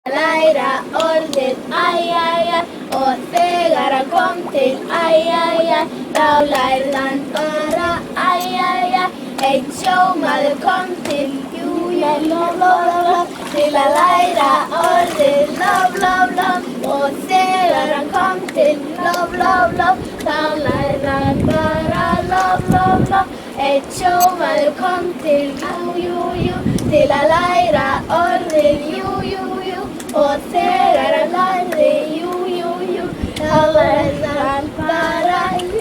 Læra orðið æ, æ, æ, og þegar hann kom til æ, æ, æ, þá lærði hann bara æ, æ, æ. Einn sjómaður kom til til að læra orðið lof, og þegar hann kom til lof, þá lærði hann bara lof. Einn sjómaður kom til til að læra orðið jú, og þegar hann lærði jú, þá lærði hann bara jú.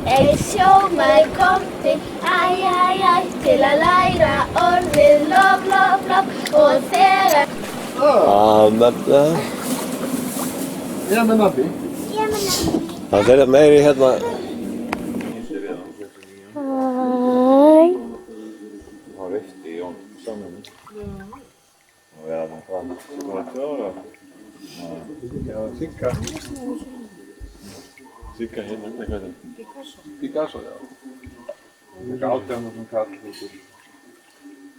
Einn sjómaður kom til æ, til að læra orðið lof, og þegar... Nafna. Ég með nafni. Það er meiri hérna. Það reyfti í honum saman. Og ég hafði hann bara tjóra. Já, Sigga. Sigga hérna, hvað er það? Picasso, já. Það gátti hann svona kall.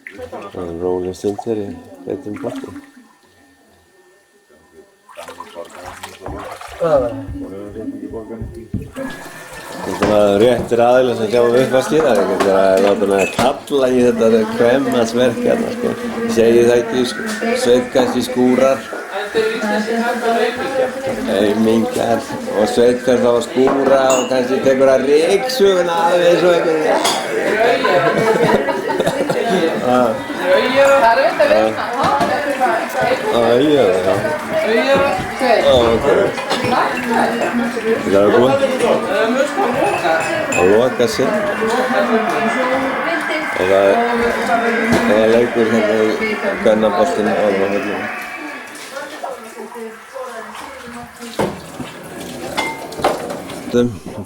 Það er róleg stund þegar ég veit borti. Þetta er réttir aðilar sem sjáum uppvaskið. Það er ekki að láta mig að kalla í þetta kvemmasverk hérna, sko. Ég segi það ekki, Sveinn kannski skúrar. Aumingar. Og Sveinn fer þá að skúra og kannski tekur að ryksuguna aðeins og eitthvað. Það er auðvitað veitna. Já. Ok. Það er góð. Að loka sig. Og það leikur hérna í kvennaboltinu á völlunum.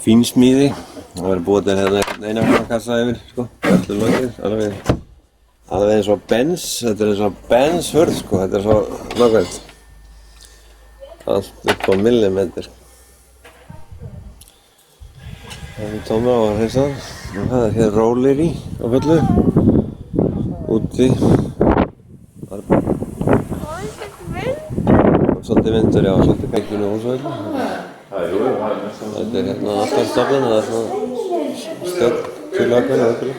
Fín smíði. Það verður búið til hérna eina kassa yfir, sko. Öllu lokið, alveg eins og Benz. Þetta er eins og Benz-hurð, sko. Þetta er svo nákvæmt. Allt upp á millimetr. Það er tóma á að hreinsa. Og það er hér rólir í á fullu. Úti. Svolítið vindur, já. Svolítið pekjun og húsvöldu. Þetta er hérna alltaf stofnun, það er svona stögg til ákveðinu og öðru.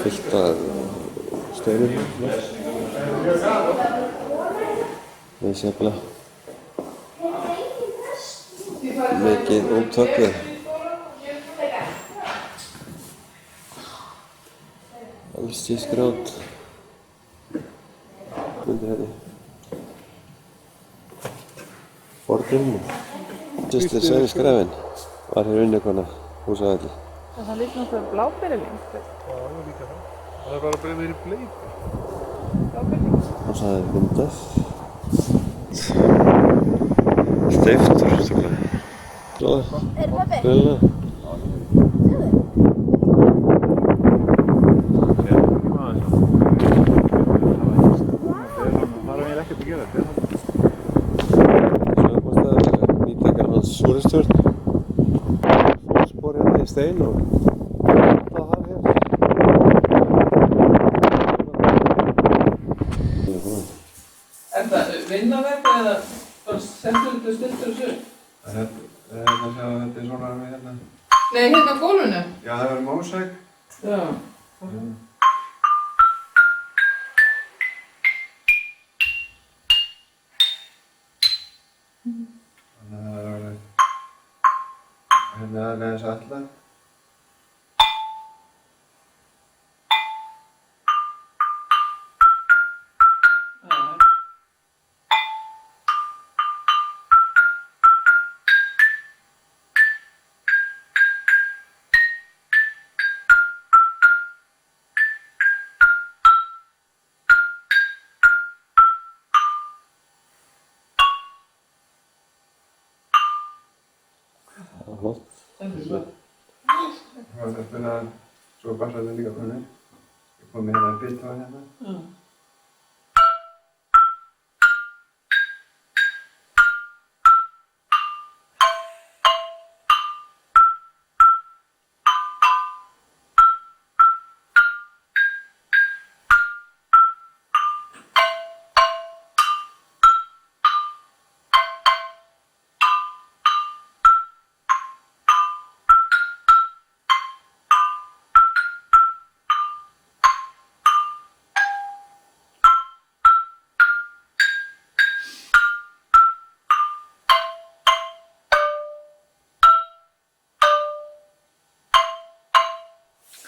Fyllt af steinum. Misjafnlega. Mikið úttökuð. Alls í skrát. Undir hérna. Fordrummu. Systir Sveins Grefin var hér vinnukona húsavelli. Það líkt náttúrulega bláberjavín. Já, líka það. Það er bara að vera í bleiti. Bláberjavín. Og það er vindað. Steiftur, stúrlega. Svo, grilla. Súristjörn, fótspor hérna í stein og það har hér. Er það vinnaverk eða settur þetta stiltur og sur? Þetta er svona hérna. Nei, hérna á gólfinu? Já, það verður mósæk. Já. Hérna er aðeins allar. Það er spila svo bassarlega líka frá henni. Ég kom með hérna byrst á hérna.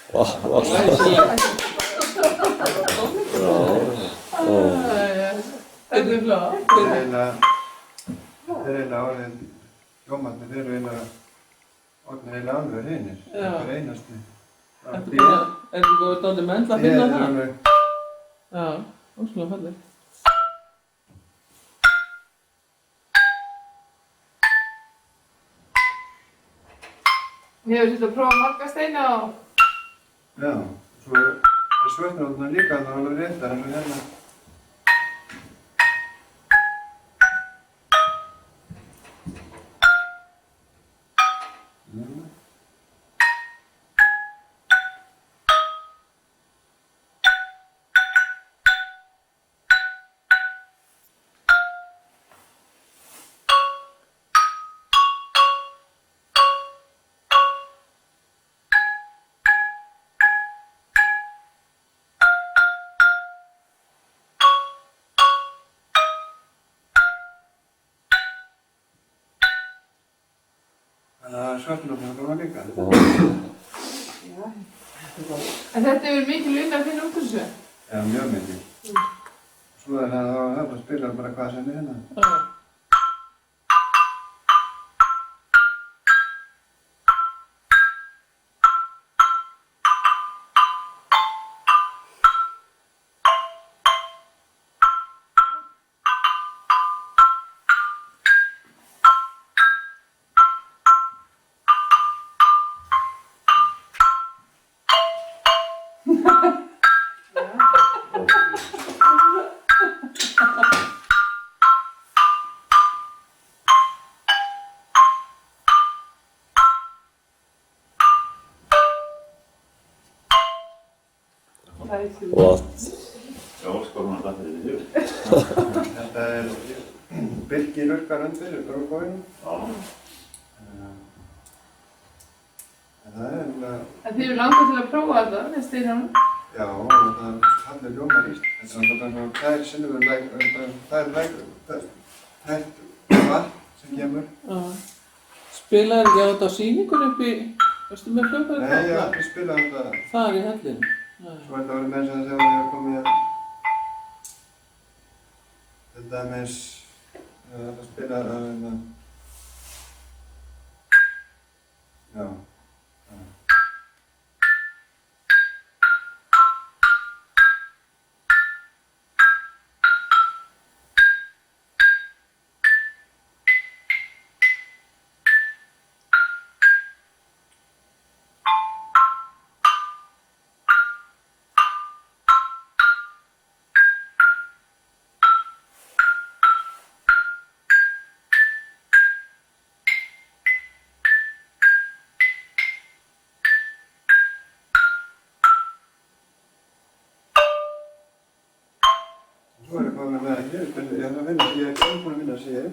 Þetta er flott. Þeir eiginlega orðin, hljómarnir, þeir eru eiginlega orðnir eiginlega alveg hreinir. Hver einasti. Ertu búið dálítið menn að finna það? Já, óskulega fallið. Hefur þetta prófað marga steina á? Já, svo er svörtnóttina líka það alveg réttar eins og hérna. Þannig að svörtnóttina koma líka. En þetta hefur mikil vinna að finna út úr þessu? Já, mjög mikið. Svo er það að spila bara hvað sem er hérna. Flott. Þetta er birkilurkar undir brókóinu. Það er eiginlega... En þið eru langað til að prófa þetta með steinunum? Já, og það er allir ljómar íst. Þetta er svona tær sinnum tær vatn sem kemur. Spilaðu ekki á þetta á sýningunni upp í, veistu með hljómfæri? Nei, ég hef ekki spilað þetta. Það er í hellinu? Svo er þetta verið með þess að þegar við erum komið til dæmis að spila það já. Svo er ég komið með hér, ég er að vinna, ég er búinn að vinna sér.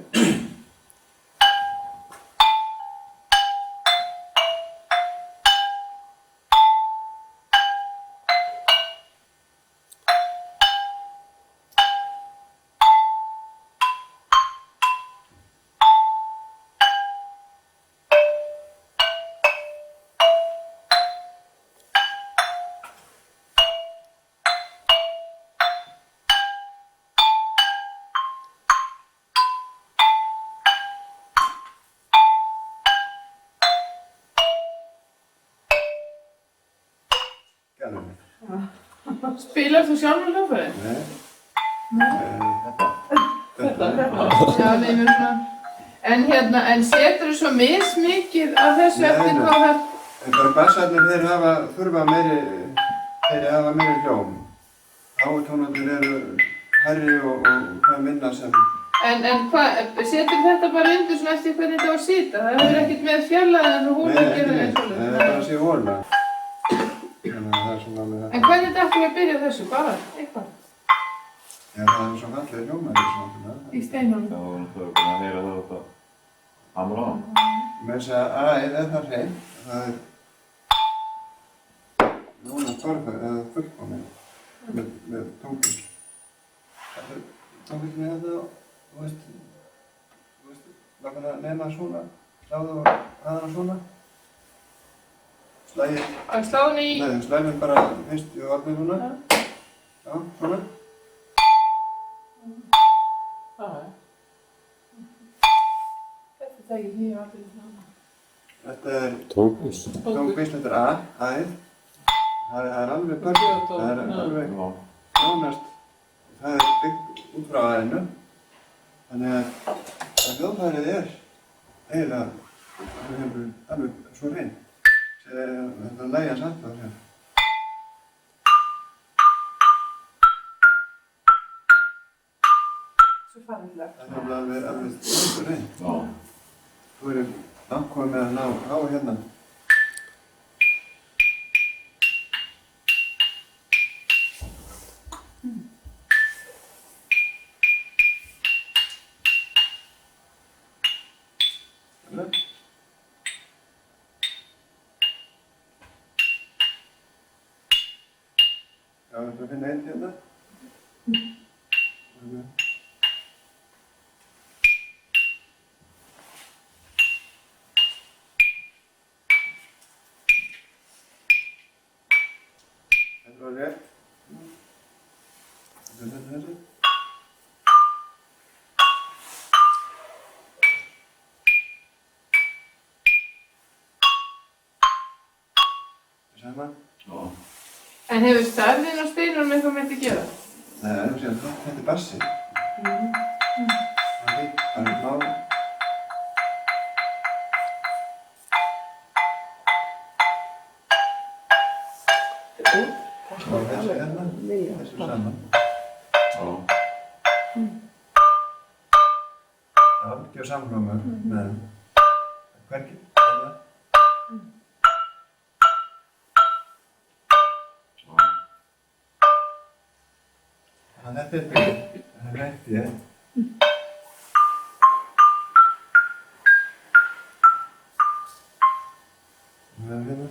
Spilar þú sjálfur hljómfæri? Nei. Þetta? Já, við erum svona... En setur þú svo mismikið af þessu eftir hvað það... Bara bassarnir þeir þurfa meiri hljóm. Hátónarnir eru hærri og hvað minna sem... En hvað, setur þetta bara undir svona eftir hvernig þetta á að sita? Það hefur ekkert með fjarlæðin eins og hún að gera eins og það er bara að sé hóla. En hvernig þetta ættum við að byrja þessu? Bara eitthvað? Já, það er svo fallið hljómar í svona. Í steinunum? Já, þú erum búin að heyra það út að hamra á. Með þess að A-ið er það hrein. Það er núna torfað eða fullkomið með tónlist. Það er tónlist með þetta og þú veist, bara nema svona, sláðu og aðra svona. Slæði, Að slá henni í... nei, þú slæði mig bara fyrst í vatnið núna. Já, svona. Þetta er ekki aldrei svona. Þetta er Tóngbís. tóngbís, þetta er A, A-ið. Það er alveg perfekt, það er alveg nánast. Það er byggt út frá A-inu. Þannig að hljóðfærið er eiginlega alveg svo hrein. Þetta er lagið hans alltaf hér. Svo fannilegt. Það er alveg svo hrein. Þú erum langkomið með að ná á hérna. Já, þetta finna einn hérna. Þetta var rétt. Þetta er þessi. Saman. En hefur stærðin á steinunum eitthvað með þetta að gera? Nei, það er síðan þetta er bassi. Það er má. Og þessi hérna, þessi saman. Það er algjör samhljómur með hvergi. Hérna. Þannig að þetta er byggt, það er rétt ég. Það er hérna.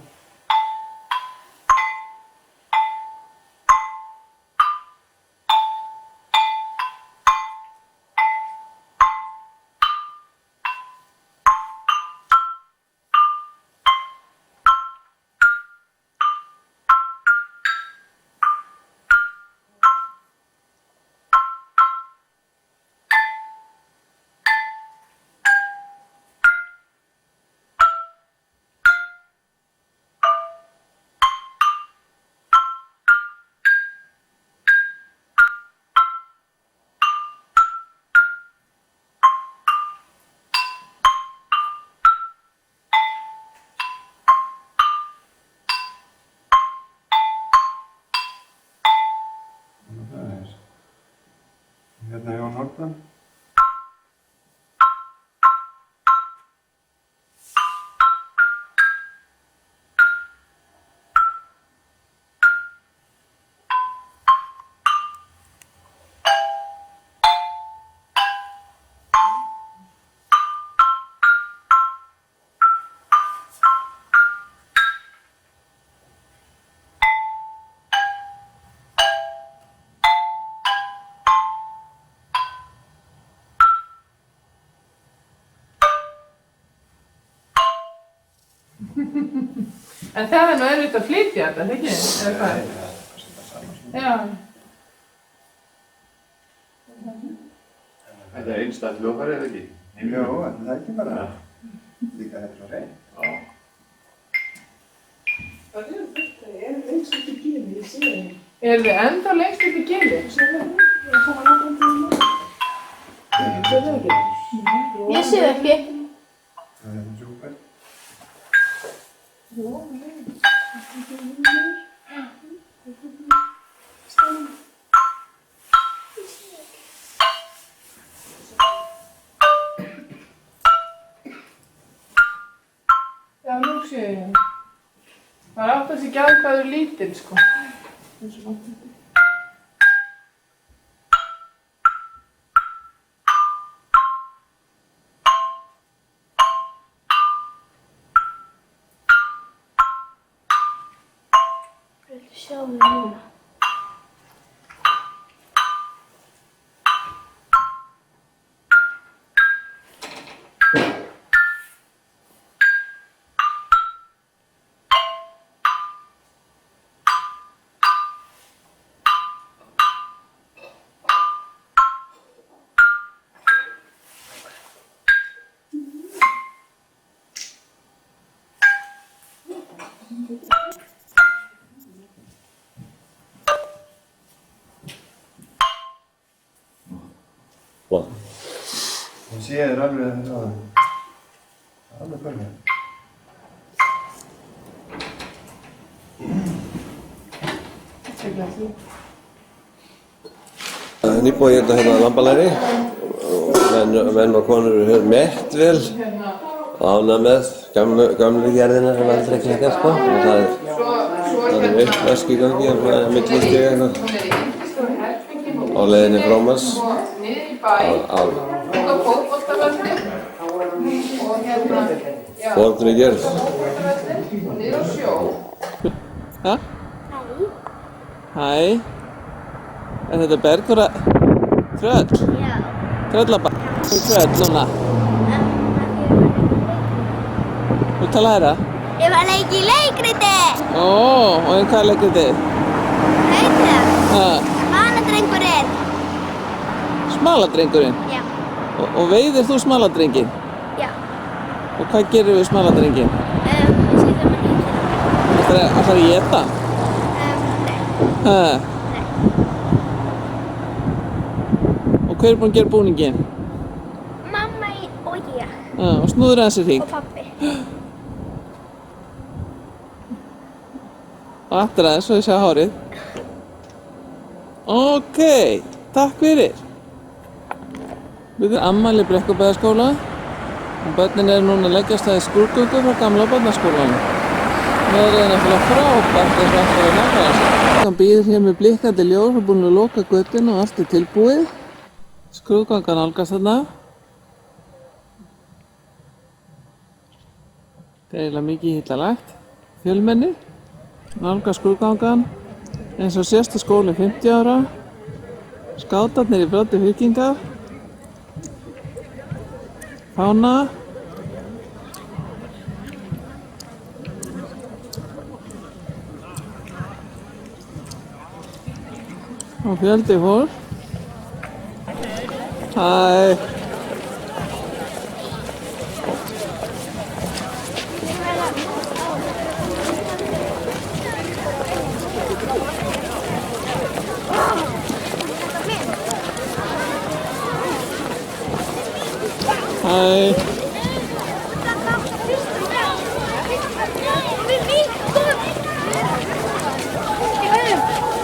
Hérna Jón Hortan. En það er nú erfitt að flytja þetta, ekki? Eða hvað? Nei, það er bara að setja saman svona. Já. Þetta er einstætt hljóðfæri, eða ekki? Jó, en það er ekki bara líka þetta er svo hrein. Er þið ennþá lengst upp í gili? Ég sé það ekki. Það er super. Já, nú sé ég. Maður átt að sig ekki á hvað þú lítil, sko. Viltu sjá mig núna? sér alveg það. Alveg perfekt. Nýbúið hérna hérna lambalæri og menn og konur eru mett vel og ánægð með gömlu gerðina sem aldrei klikkar sko. Og það er uppvask í gangi millistig eitthvað á leiðinni Frómans á fornri gerð. Ja? Hæ. Er þetta Bergur tröll? Já. Tröllabarn? Tröll núna? Þú tala hæra? Ég var að leika í leikriti. Ó, og hvað er leikritið? Veitu það? Ha, Smaladrengurinn. smaladrengurinn? Já. Og veiðir þú smaladrenginn? Já. Og hvað gerir við smaladrenginn? Setjum hann í Ætlar að éta? Nei. Ha. Og hver er búinn að gera búninginn? Mamma og ég. Ha, og snúður aðeins í hring. Og pabbi. Og aftur aðeins svo ég sjá hárið. Ok, takk fyrir. Við erum afmæli Brekkubæðarskóla og börnin eru núna að leggjast það í skrúðgöngu frá gamla barnaskólanum. Það er náttúrulega frábært eins og alltaf að nákvæða sig. Hann býður hér með blikkandi ljós og búinn að loka götuna og allt er tilbúið. Skrúðgangan nálgast þarna. Það er eiginlega mikið hillalegt. Fjölmenni nálgast skrúðgangan eins og sést að skólinn 50 ára. Skátarnir í broddi fylkingar. Fána. Og fjöldi fólk. Hæ. Hæ.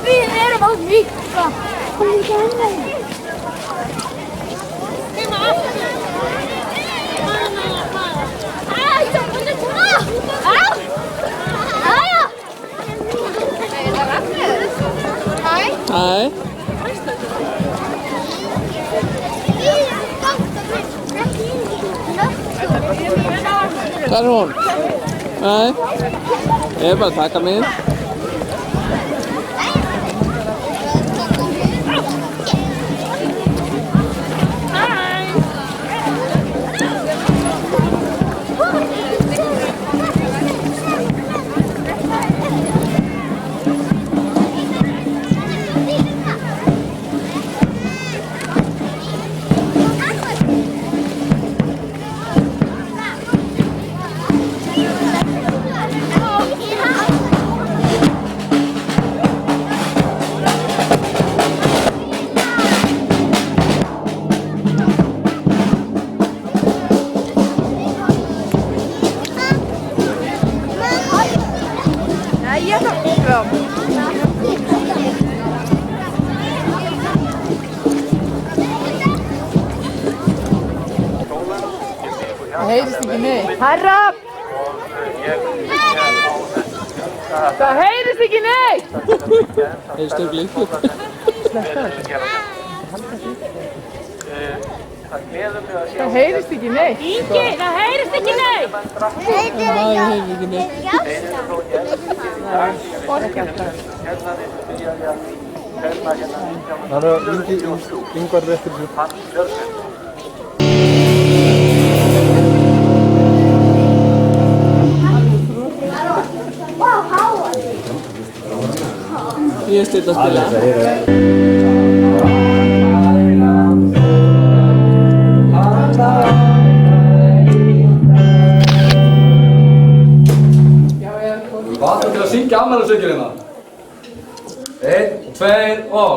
Við erum á Víkka. Hvað er það? Hæ. Hvað er hún? Hæ. Ég er bara að taka mig inn. Það heyrist ekki neitt. Herra! Það heyrist ekki neitt! Heyrist ekki líka. Það heyrist ekki neitt. Ingi, það heyrist ekki neitt. Það heyrist ekki neitt. Það er Ingvar réttur sér. Ég er still að spila. Vatnum til að syngja afmælisönginn hérna. 1, 2 og...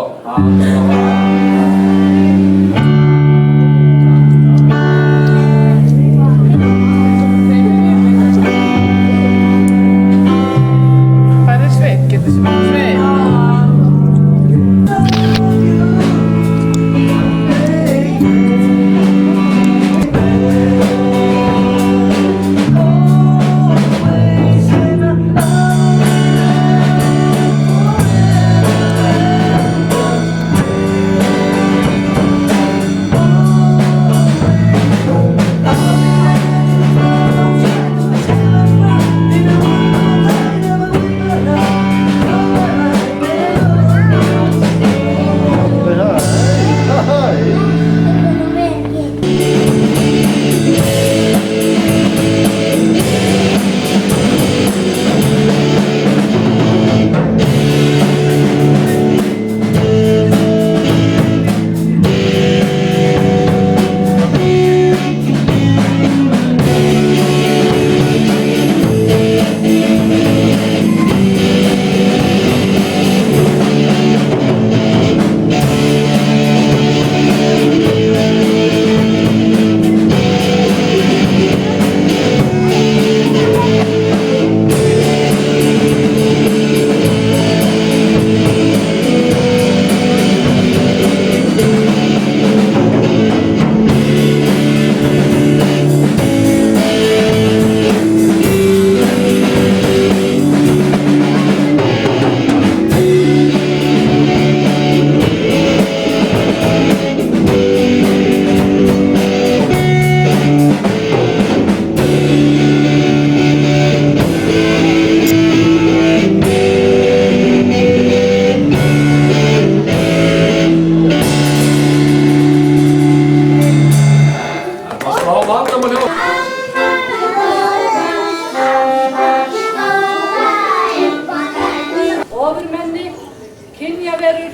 verur,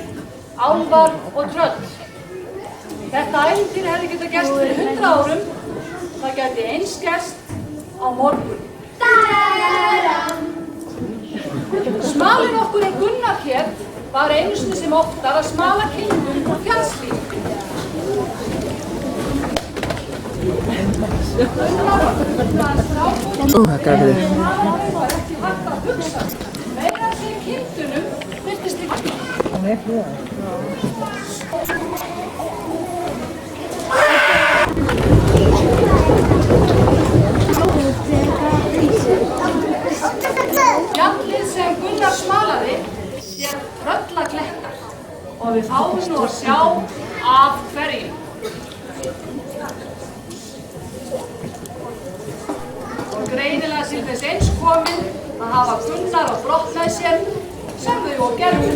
álfar og tröll. Þetta ævintýri hefði getað gerst fyrir 100 árum. Það gæti eins gerst á morgun. Smalinn okkur Gunnar hét var einu sinni sem oftar að smala kindum úr fjallslíð. Það gæti þið. Það var ekki hægt að hugsa. Meira að segja kindunum virtist ekki. Fjallið sem Gunnar smalaði sér tröllaklettar og við fáum nú að sjá af hverjum. Og greinilega til þess eins komin að hafa Gunnar á brott með sér sem þau og gerðu.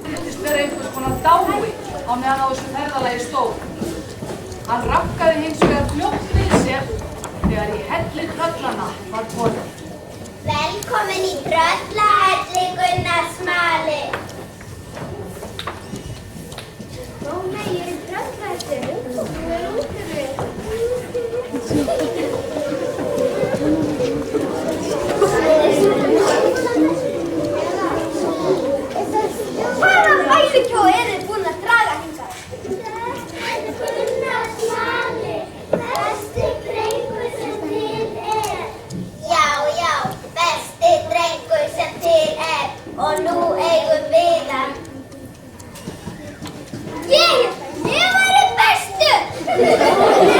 Það virtist vera einhvers konar dái á meðan á þessu ferðalagi stóð. Hann rafkaði hins vegar fljótt við sér þegar í helli tröllanna var komið. Velkomin í Tröllahelli, Gunnar smali. Nei, ég er í Tröllahelli. Þú er úti við. Hvaða fælukjó eru þið búin að draga hingað? Gunnar smali, besti drengur sem til er. Já, besti drengur sem til er og nú eigum við hann. Ég væri bestur!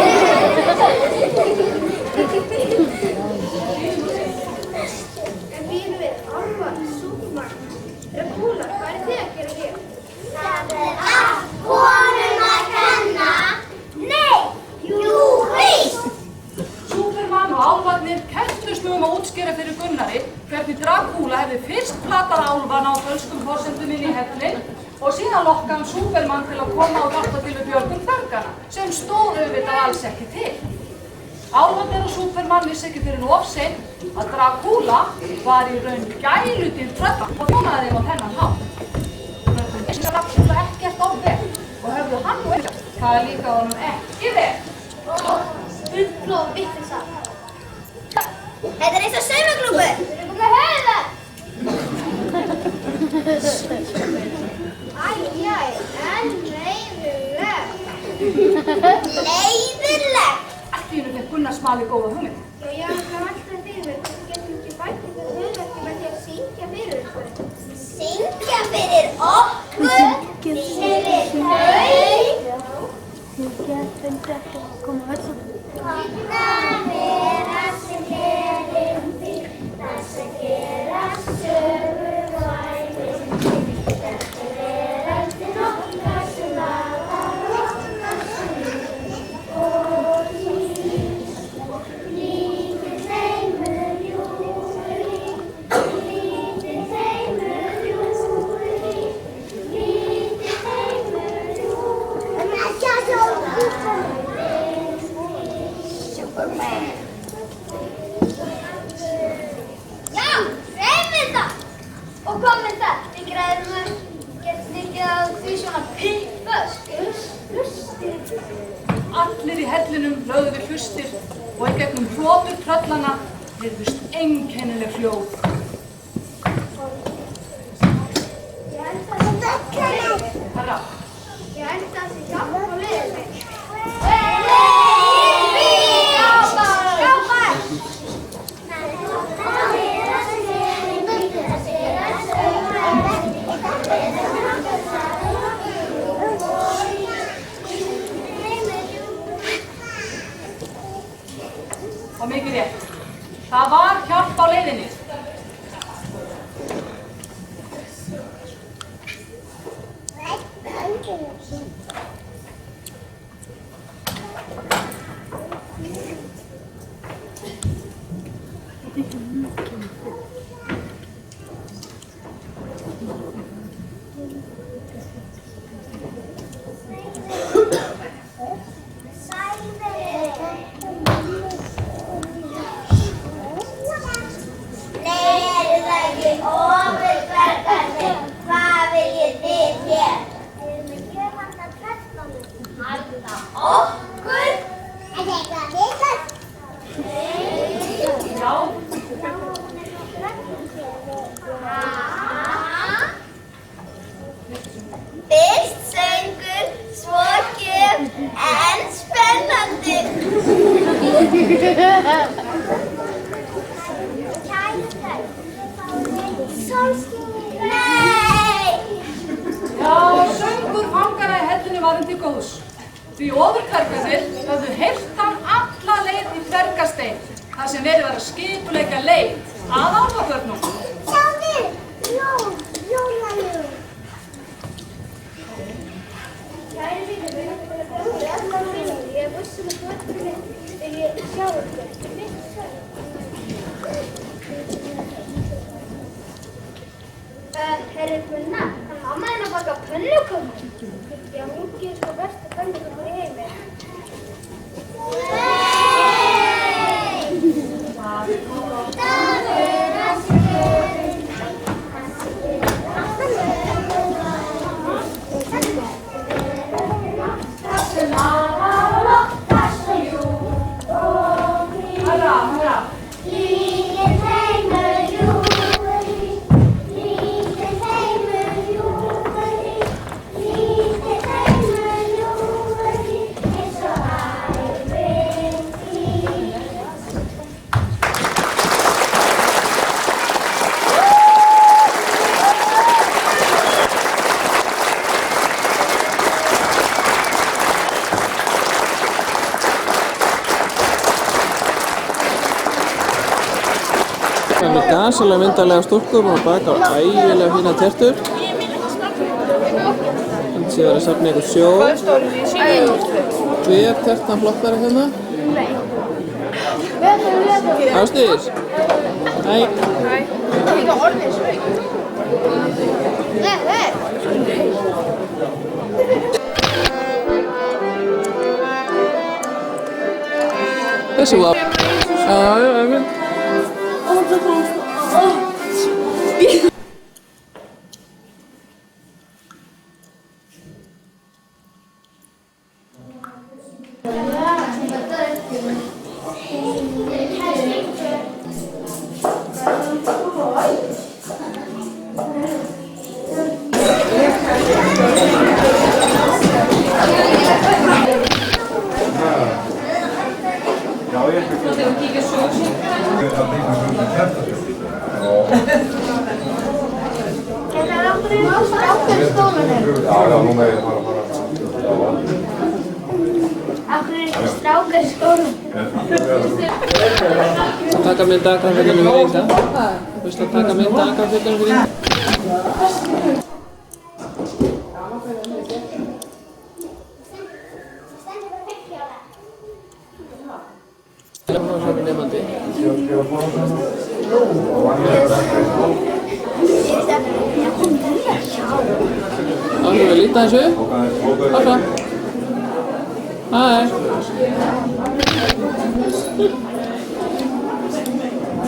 En býðum við álfar, Superman, Dracula, hvað er þið að gera hér? Það er allt honum að kenna. Nei, jú, víst! Superman og álfarnir kepptust nú að útskýra fyrir Gunnari hvernig Dracula hefði fyrst platað álfana á fölskum forsendum inn í hellinn og síðan lokkaði hann Superman til að koma og hjálpa til við björgun fangana sem stóð auðvitað alls ekki til. Álfarnir og Superman vissi ekki fyrir of seint að Dracula var í raun gæludýr trölla og þjónaði þeim á þennan hátt. Tröllin vissi Dracula ekkert á veg og höfðu hann og ekkert. Það er líka honum ekki veg. Bull og vitleysa. Þetta er eins og saumaklúbbur. Við erum búin að höfða það. En leiðilegt. Leiðilegt? Allt í einu fékk Gunnar smali góða hugmynd. Já, það var alltaf fyrir mig. Þú getur ekki bætt ykkur hugverki með því að syngja fyrir ykkur. Syngja fyrir okkur? Fyrir þau? Syngja fyrir þetta. Koma öll saman. Það vera sem gerir þig, það sem gera sögur og æfir. Þetta veraldin okkar sem lagar okkar sem og lítið heimur júri, lítið heimur júri, lítið heimur júri. En ekki að sjá Superman. Já, reyfið það! Og hvað með það? Þið græðum að geta ekki að því svona hlustir. Allir í hellinum lögðu við hlustir og í gegnum hrotur tröllana heyrðust einkennileg hljóð. Ég held að það vekkaði. Herra, Ég held að það hjálpa á leiðinni. og mikið rétt. Það var hjálp á leiðinni. Ofurverkefni, hvað viljið þið hér? Við erum að gera handa prestunum. Handa okkur? Er það eitthvað vitlaust? Já. Fyrst söngur, svo gjöf, en spennandi. Nei! Já, söngur fanganna í hellinni var til góðs. Því ofurkverkarnir höfðu heyrt hann alla leið í Dvergastein, þar sem verið var að skipuleggja leit að álfabörnum. Sjáðu, jólalög. Kæri vinur, við erum búin að bjóða allar vinur. Ég er vissum að göttunni þegar ég sjá ykkur. Herri Gunnar, hann mamma henni að baka pönnukökur. Já, hún gerir sko bestu pönnukökur í heimi. Það er með gasalega myndarlega stúlku búin að baka ægilega fína tertur. Þannig sé verið að safna eitthvað sjó. Hver tertan flottari hérna? Ásdís? Hæ. Þessi var... Já, ég. Taka mynd af grafíkunum fyrir Inga. Þú veist að taka mynd af grafíkunum fyrir Inga. Það er svona nefandi. Við líta þessu. Passa. Hæ.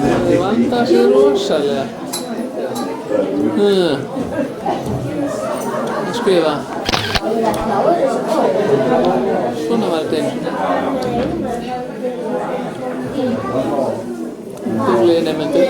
Það vandar sig rosalega. Að skrifa. Svona var þetta einu. Duglegir nemendur.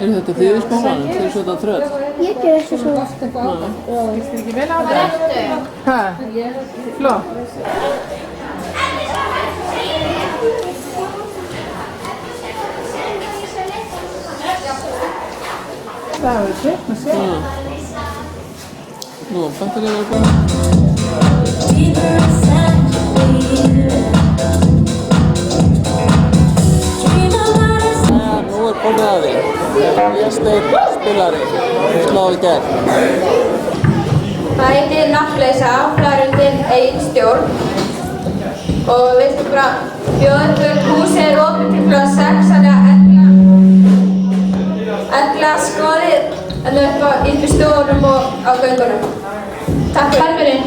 Er þetta þið í skólanum? Þið er svona tröll? Ég ger ekki svona. Líst þér ekki vel á þetta? Hæ? Flott. Það hefur sveit að segja. Nú, batterið er bara. Nú er Konráði, Vésteinn spilari, slá í gegn. Bæði nafnleysa, flarundin eigin stjórn og viltu bara bjóða ykkur húsið er opið til kl. 6 þannig að ella skoðið upp í stofunum og á göngunum. Takk fyrir velferðin.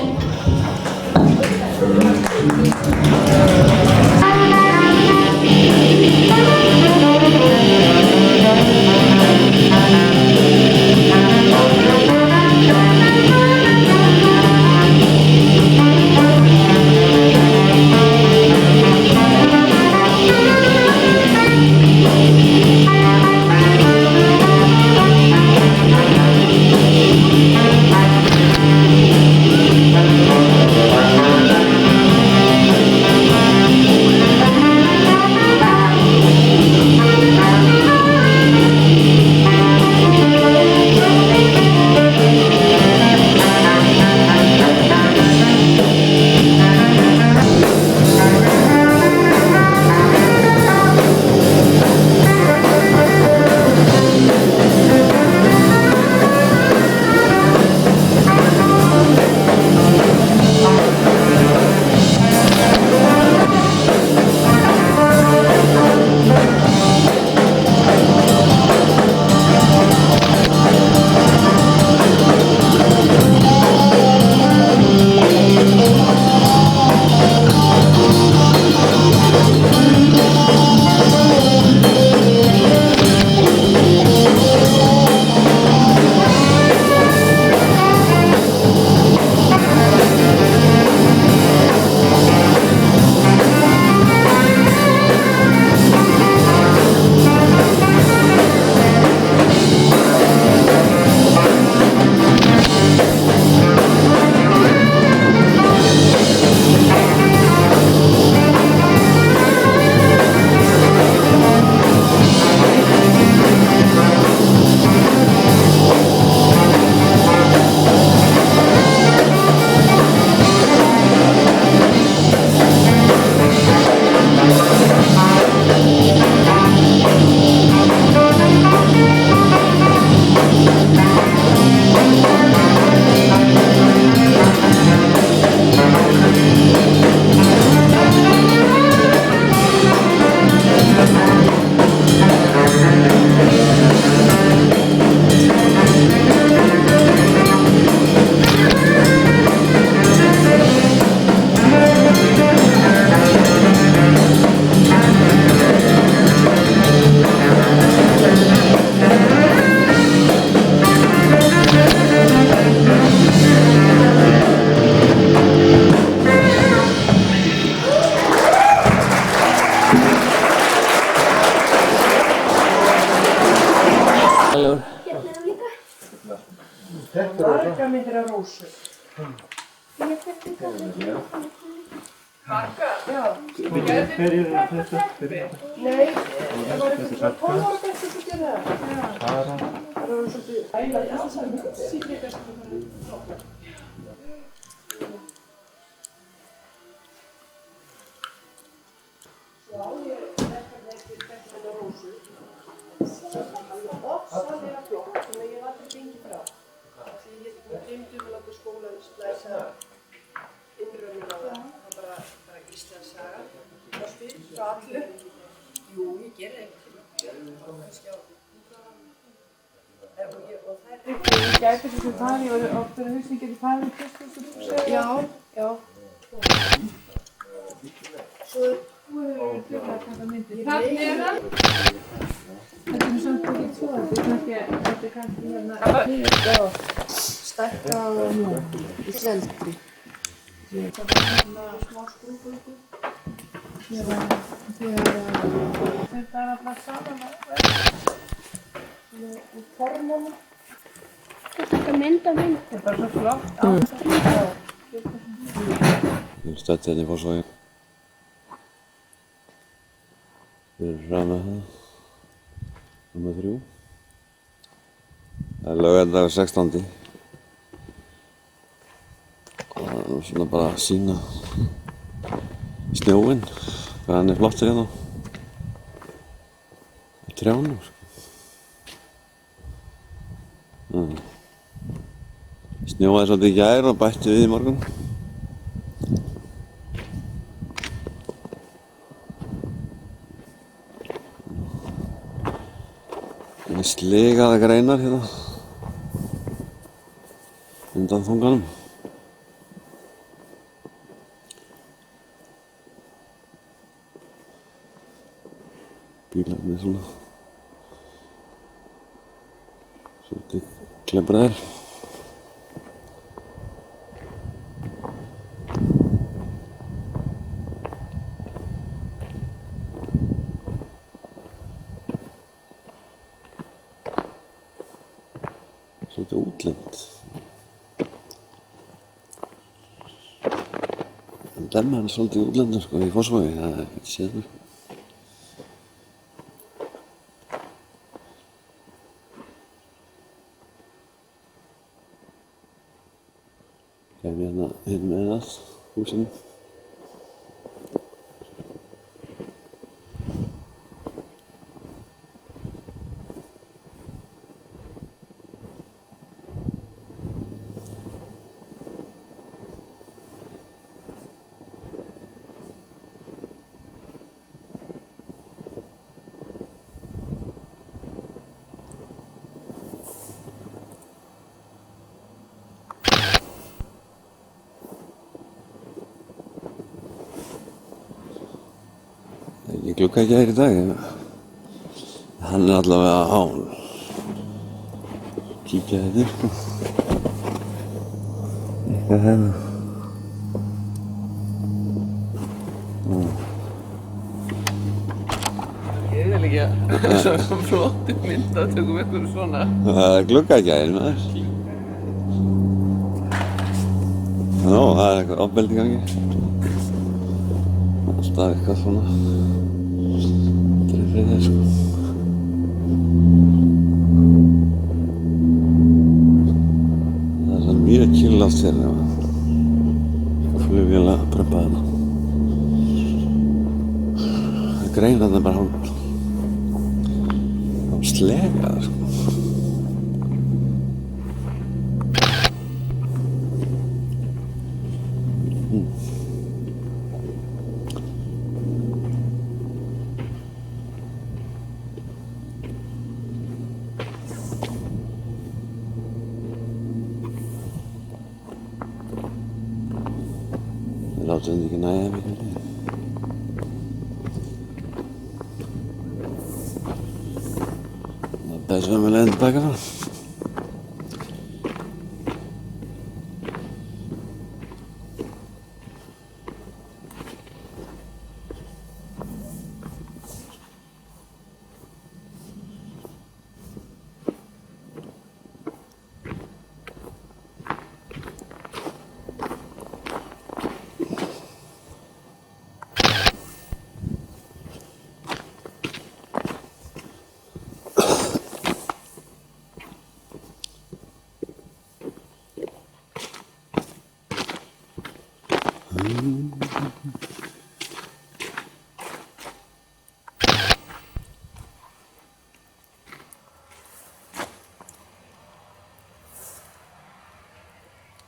Margar myndir af Rósu. Margar? Já. Hverju er þetta? Nei, það var eitthvað svona 12 ára bætti sem gerði það. Það var svolítið æla í alls að síðleikast. Svo á ég verkefni eftir þetta Rósu. Alveg ofsalega flott, sem ég var aldrei gengið frá. Því ég gleymdi að láta skólan læsa innrömmur á það. Það var bara Íslands saga. Það spyrir frá allu. Jú, ég gerði eitthvað. Kannski á. Og það er ekki. Ég gæti þessu fari og oftar að hugsin geti farið í Kristus. Já, já. Svo þú hefur þetta myndið. Þannig er það. Þetta er samt ekki svo, þetta er kannski hérna stærka og nú, í seldri. Það var hérna smá skrúflöku. Þetta er alltaf saman að verða. Úr formunum. Þetta er mynda mynd. Þetta er bara svo flott. Ég er stödd hérna í Fossvogi. Við erum fram með það. Númer 3. Það er laugardagur 16. Og það er svona bara að sýna snjóinn, hvað hann er flottur hérna. Á trjánum, sko. Snjóaði svolítið í gær og bætti við í morgun. Sligaði greinar hérna undan þunganum. Bílarnir svona svolítið klembraðir. Svolítið útlend. En demman er svolítið útlendur sko í Fossvogi, það er ekki séð mér. Kæmi hérna hinn með það, húsinu. Ég glugga ekki þér í dag, hann er allavega á kíkja þetta sko. Eitthvað hérna. Ég vil ekki að svona flottu myndatökum ykkur svona. Það er glugga ekki þér maður. Nó, það er eitthvað ofbeldi í gangi. Alltaf eitthvað svona. Fyrir sko. Það er svo mjög kyrrlátt hérna. Flugvél að prömpa þarna. Það greina þarna bara hann slegaði sko. Látum þetta ekki nægja mig hérna. Það er best að við leiðum tilbaka frá.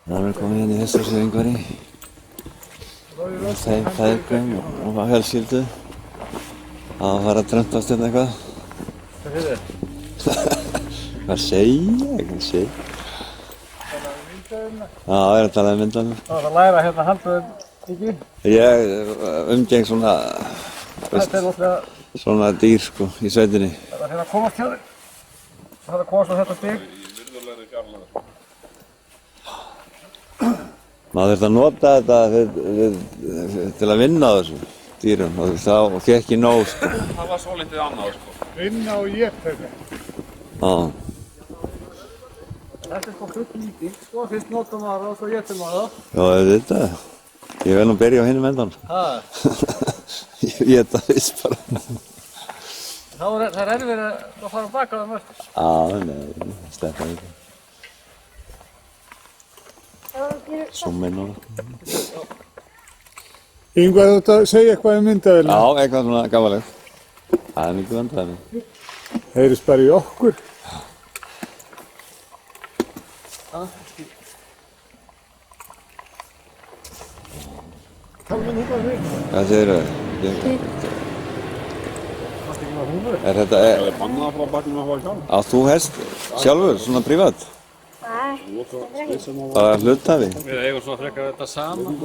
Það er komið hérna í hesthúsið og þeim feðgum og fjölskyldu að fara að dröntast hérna eitthvað. Hvað fyrir þið? Hvað segja? Hvað segja? Já, ég er að tala um myndaðum. Það var að læra hérna handböðum ekki? Ég umgeng svona, svona dýr sko í sveitinni. Það var hérna að komast hjá þig. Það var að komast á þetta stig. Maður þurfti að nota þetta til að vinna á þessu dýrum og þá fékk ég nóg sko. Það var svolítið annað sko. Vinna og éta þetta. Já. Þetta er sko full nýting sko, fyrst notar maður það og svo étur maður það. Já, þetta. Ég vil nú byrja á hinum endan. Ha? Ég éta fyrst bara. Það er erfið að fara baka það mörgt. Já, nei, stefna ekki. Súminn og Yngvar, þú ert að segja eitthvað um myndavélinni? Já, eitthvað svona gamalegt. Það er mikið vandræði. Heyrist bara í okkur. Hvað segir þau? Er þetta... Átt þú hest sjálfur, svona prívat? Nei. Bara hluthafi? Við eigum svona frekar þetta saman.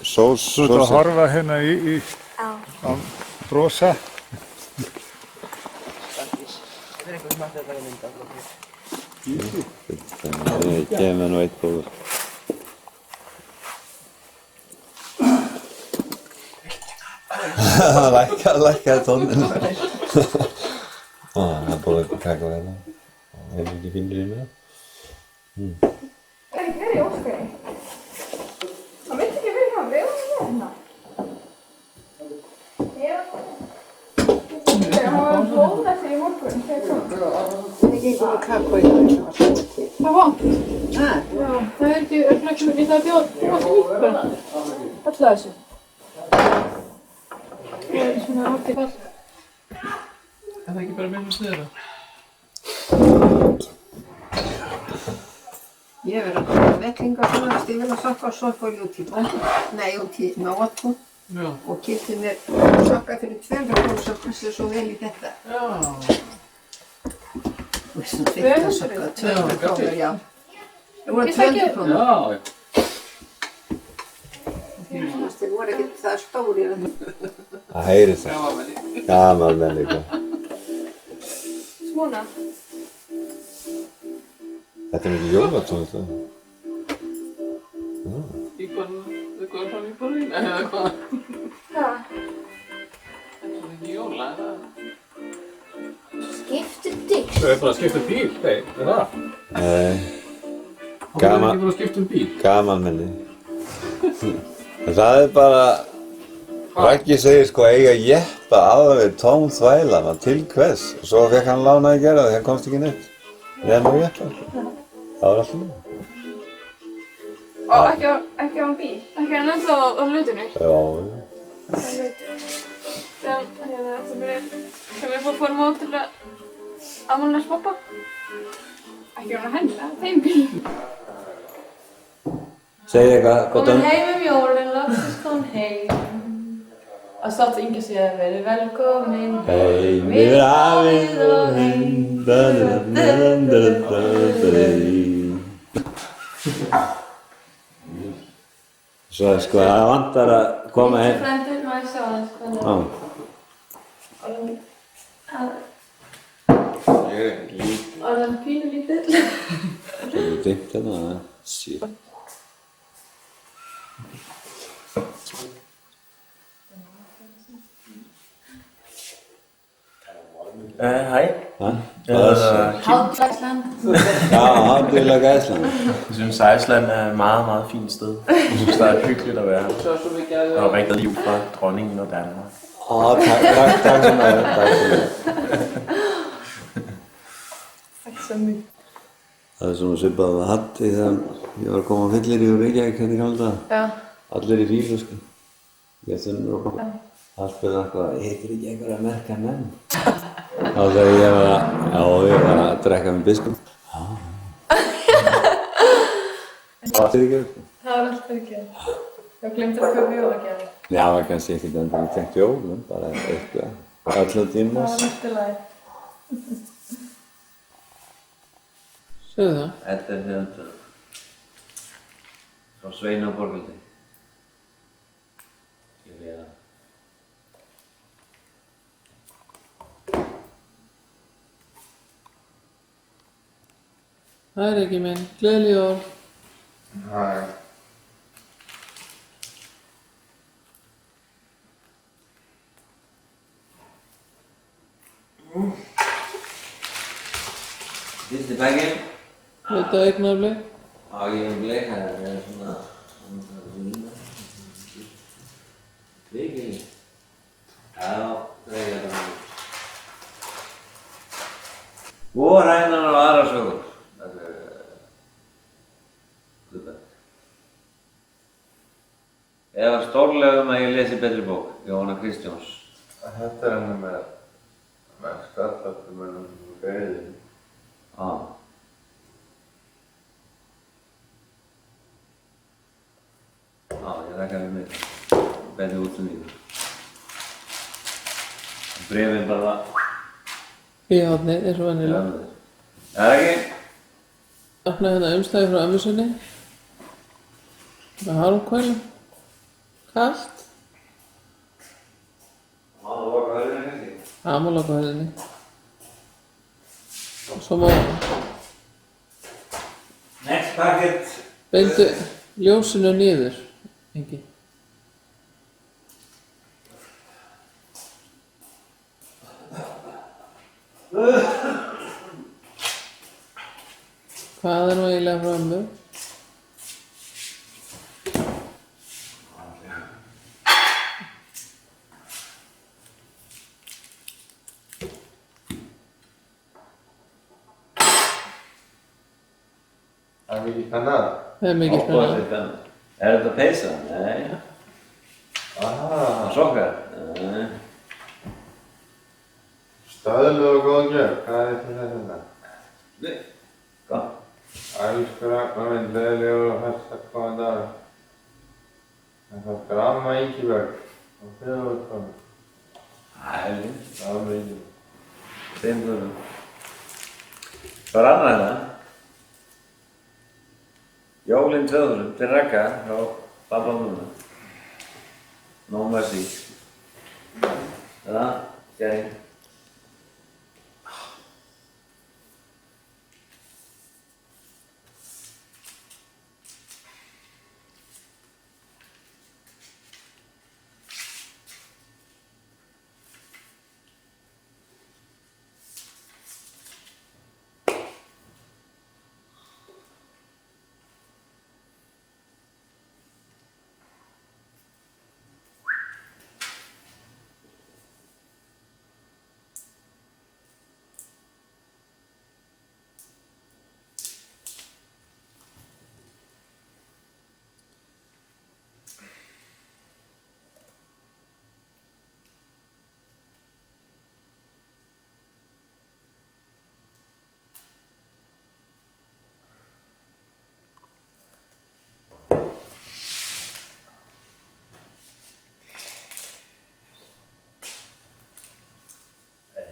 Sós... Þú ert að horfa hérna í á brosa. Ég gef mér nú eitt bóður. Lækkaði tóninu. Það er búið eitthvað kakka við hérna. Það er ekki fínir í mig það. Hver í Óskari? Það myndi ekki verið hjá við og við hérna. Það var blóð eftir í morgun. Það ekki einhverjum kakko í það sem var svo til. var vant. Já, það er ekki öllum í það að bjóða nýkvöld. Alltaf þessu. Það er svona átti fast. Er það ekki bara með sniður? Ég verið að koma vettlinga svona stífil og sokka og svo fór ég út í bónd. Nei, út í Nóatú. Og keypti mér sokka fyrir 200 krónur sem passir svo vel í þetta. Já. Og svona þykka sokka, 200 krónur, já. Það voru 200 krónur. Já. Það voru ekkert það stórir. Það heyrir það. Gamalmenn líka. Svona. Þetta er mikið jólatónlist, það? Íbúðin fram íbúðin, eða hvað? Hvað? Þetta er ekki jóla, er það? Skiptu digg. Þau er bara að skipta um bíl, nei, er það? Nei. Hún er ekki búin að skipta um bíl. Gamalmenni. Það er bara... Raggi segir sko eiga jeppa alveg tóm þvæla, maður til hvers? Svo fekk hann lánaði að gera það, það komst ekki neitt. Við erum á jeppa. Það var alltaf nú. Og ekki á bíl? Ekki hann ennþá á hlutinu? Já. Sem við fórum á til að afmælast pappa. Ekki hann að henni, þeim bíl. Segðu eitthvað, gott Komin heim jólinn, loksins kom heim. Að státt Inga sé að verið velkomin. Heim við afið og heim. Svo sko, það vantar að koma heim. Frendur, maður sjá það sko. Ég er ekki lík. Og það er pínu lítill. Það er dimmt hérna, það er shit. Hej. Hva? Havdøjsland. Ja, Havdøjsland. Jeg synes, Island er et meget, meget fint sted. Jeg synes, det er hyggeligt at være her. Og rigtig jul fra dronningen og Danmark. Tak så meget. Tak så mycket. Það er svona svipað með Hatti þegar ég var að koma á fyllir í Reykjavík hérna í gamla daga. Já. Allir í fílu sko. Ég þunni og koma. Það spurði eitthvað, heitir ekki einhverja merka menn? Þá þegar ég var að drekka með biskum. Það var ekki ekki. Það var alltaf ekki. Ég glemdi að köpa jólagjafir. Já, það var kannski ekkert endur tengt jólum, bara eitthvað. Alltaf tímas. Það var alltaf lagi. Segðu það. Þetta er höfundur frá Sveini og Borghaldi. Ég veit það. Það er ekki minn. Gleðileg jól. Hæ. Fyrsti bækinn. Þetta er eignafli. Já, ég er bleik það er svona Bleikinn. Já, það er þetta. Og rænan og aðra sögur. Það er Guðberg. Ég var stórlega að ég lesi betri bók, Jóhanna Kristjáns. Þetta er henni með skallaflumönnum og greiðin. Já. taka við mig. Betri útsendingu. Bréfin bara... Í hornið, eins og venjulega. Það ekki? Opna hérna umslagið frá ömmu sinni. Með hálfkvælum. Kalt. Má það loka hörðinni kannski? Það má loka hörðinni. Svo má... Next packet. Beindu ljósinu niður, Ingi. Hvað er nú eiginlega frá ömmu? Það er mikið spennað. Það er mikið spennað. Er þetta peysa? Nei. Sokkar? Nei. Stöðlu og góð gjöf, hvað er þetta? Nei. Hvað? Elsku Ragnar minn, gleðilegur og ferskt góðan dag. Þetta er amma Ingibjörg og fjögurkonum. Æli. Það er mikið. Þeimdurum. Hvað er annað hérna? Jólin 2000 til Ragga frá Babba Núna. No mercy. Það, gæði.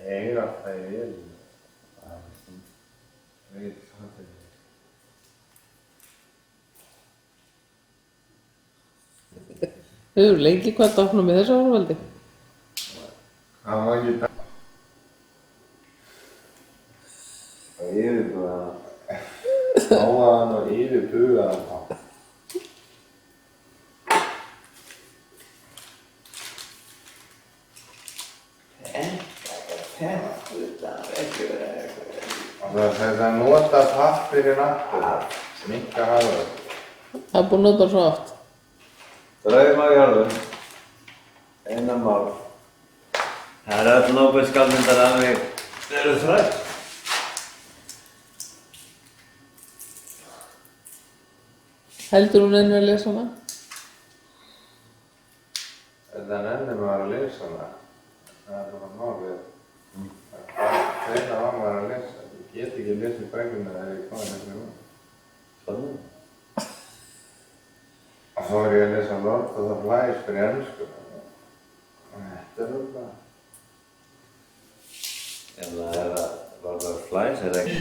Heyra það í vélina. Veit hvað það er. Þau eru lengi hvað að opna með þessu áhverfaldi. Það var ekki það. Og yfirbugaðan. Áaðan og yfirbugaðan. Það er nota pappir í náttúr, minka hafður. Það er búin að nota svo oft. Draum á jörðum. Einan mál. Það er öll Nóbelsskaldmyndar af mig. Þeir eru þrætt. Heldur hún enn að lesa hana? Þetta nennir maður að lesa hana. Það er bara málið. Þeirra var maður að lesa. Ég get ekki að lesa bækuna þegar ég kom að lesa hún. Svona? Og þá var ég að lesa Lord of the Flies fyrir ennsku. Þetta er bara... Ef það er að Lord of the Flies er ekki...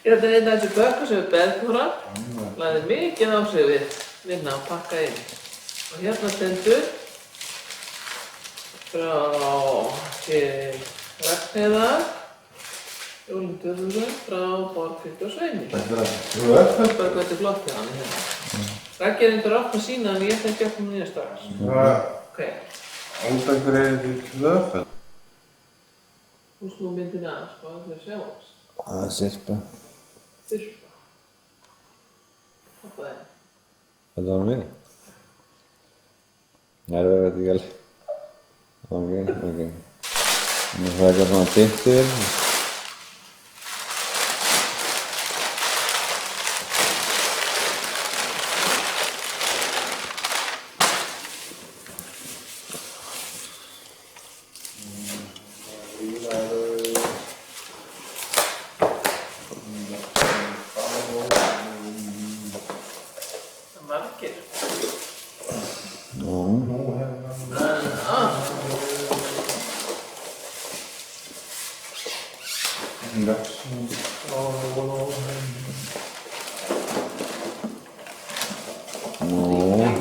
Þetta er einn af þessu bökkur sem við Bergþóra lagði mikið á sig við vinna að pakka inn. Og hérna stendur frá til Ragnheiðar, jólin 2000 frá Borgfríði og Sveini. Þetta er tvöföld. Bara hvað þetta er flott hjá hann hérna. Raggi er einhver opna sína en ég ætla ekki að opna nýja strax. Ok. Út af hverju er þetta tvöföld? Þú snú myndin að sko, það er sjáast. Það er sirpa. Þurfa. Hvað er það? Þetta var mér. Nei, það veit ekki alveg. Ok. Nú það ekki svona dimmt yfir.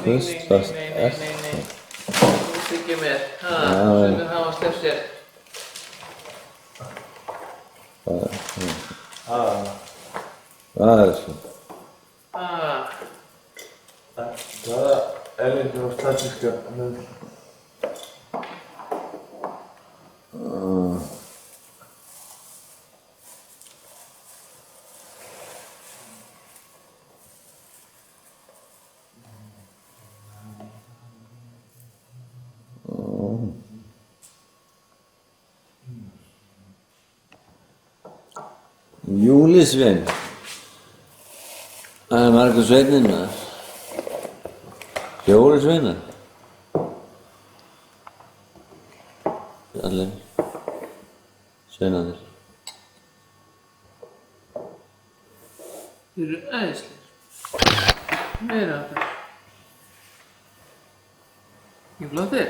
Fyrst það er Þú þykir mér, sumir hafa sleppt sér. Það er svo. Það er líka statíska með. Júlisvein. Það er margur sveinninn maður. 4 sveinar. Allir sveinarnir. Þeir eru æðislegir. Meira af þér. Ekki flottir?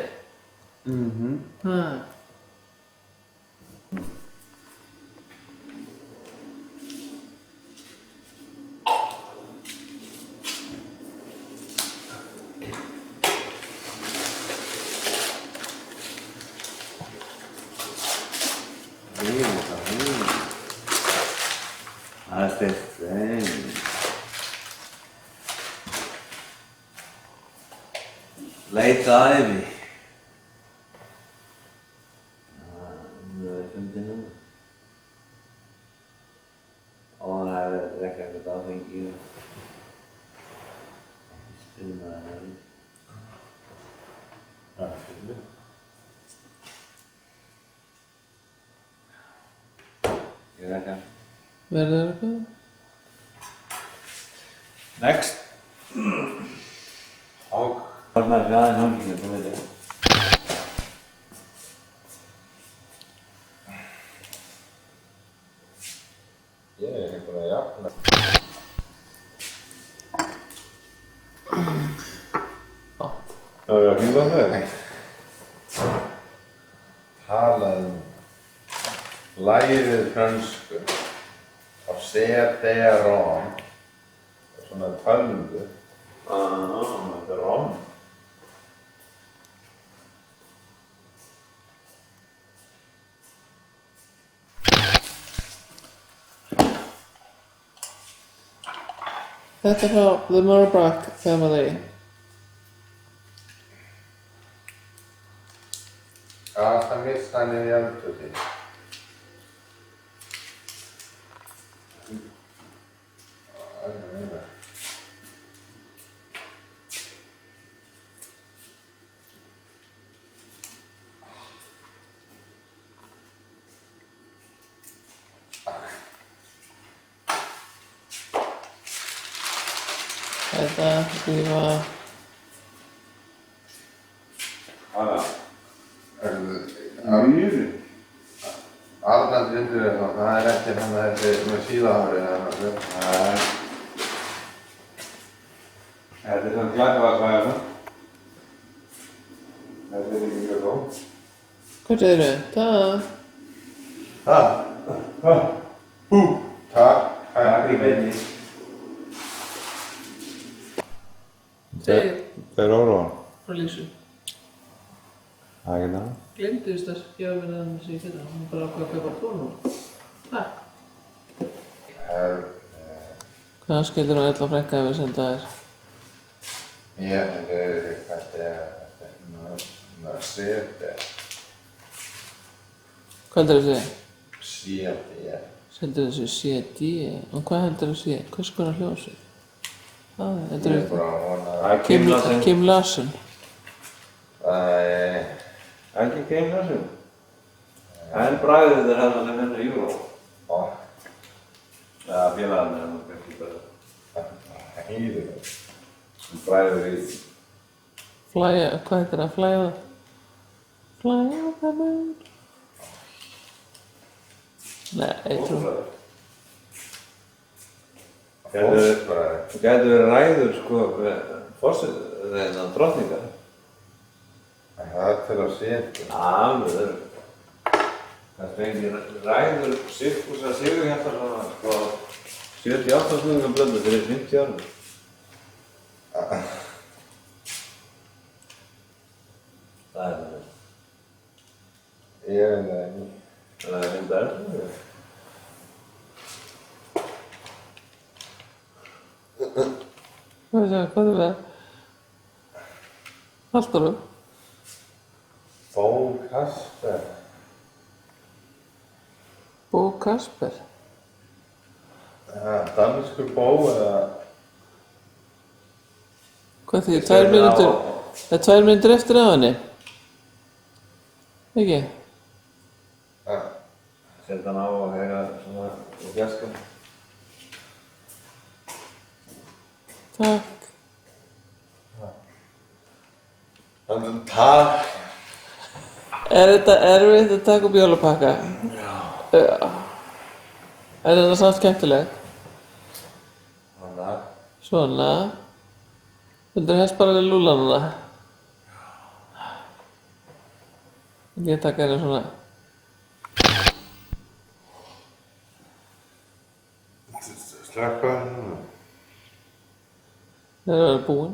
Það er svein. Leita æfi. Það er fundið núna. Og það er drekka eitthvað áfengi og spilna það í. Það er fyrir. Ég drekka. Verður það eitthvað? Next. Og var maður fyrir aðeins hanginu, þú veit ég. Ég er ekki búin að jafna. Það er að hýla þau. Talaðum lærið fransku á CD-ROM og svona tölvu. Þetta er ROM. Þetta er frá The Murdoch Family. Það mista hann í eldhúsi. Þetta skrifa... Arnald undir það er ekki hann að þessi með síðahárið Þetta er svona glæpaðsvæðina. Þetta er ekki mjög góð. Hvað segirðu? Takk. Takk. Takk í beinni. Segir. Það er óróan. Frá Lísu. Það er ekki það. Glemdist að gefa mér það þessi í fyrra. Hún bara ákvað að kaupa 12 núna. Takk. Hvað skildur hún illa frænka ef við senda þér? Ja, det er noget CD. Hvað heldur þú að segja? CD. Heldur þessu CD? Og hvað heldur þú að segja? Hvers konar hljómsveit? Heldur Ég er bara að vona Kim Larsen. Ekki Kim Larsen. En bragðið þetta er hann að finna Euro. Ja, félagarnir er hann kannski bara. Hýður það. Bræður í. Hvað heitir það? Fly over the moon. Nei, ég trú. Það gæti verið ræður sko með drottningar. Það er til að setja. Alveg. Það fengi ræður Sigfúsar Sigurhjartarsonar sko 78 snúningar blöndu fyrir 50 árum. Það er það. Ég veit það ekki. Það er þetta erfið. Hvað er það? Halldóru? Bó Kasper. Bó Kasper? Danskur bó eða... Hvað því? 2 mínútur? Það er 2 mínútur eftir af henni? Ekki? Sett hann á og heyra svona úr fjarskan. Takk. Takk. Er þetta erfitt að taka upp jólapakka? Já. Er þetta samt skemmtileg? Svona. Vildur helst bara við lúlanuna? Ég taka hérna svona. Slökka hérna. Það er að vera búinn.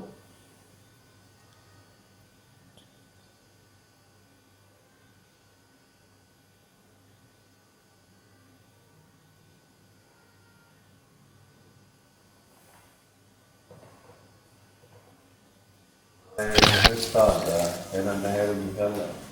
Það er hlusta á þetta, en það hefur ekki fjallað.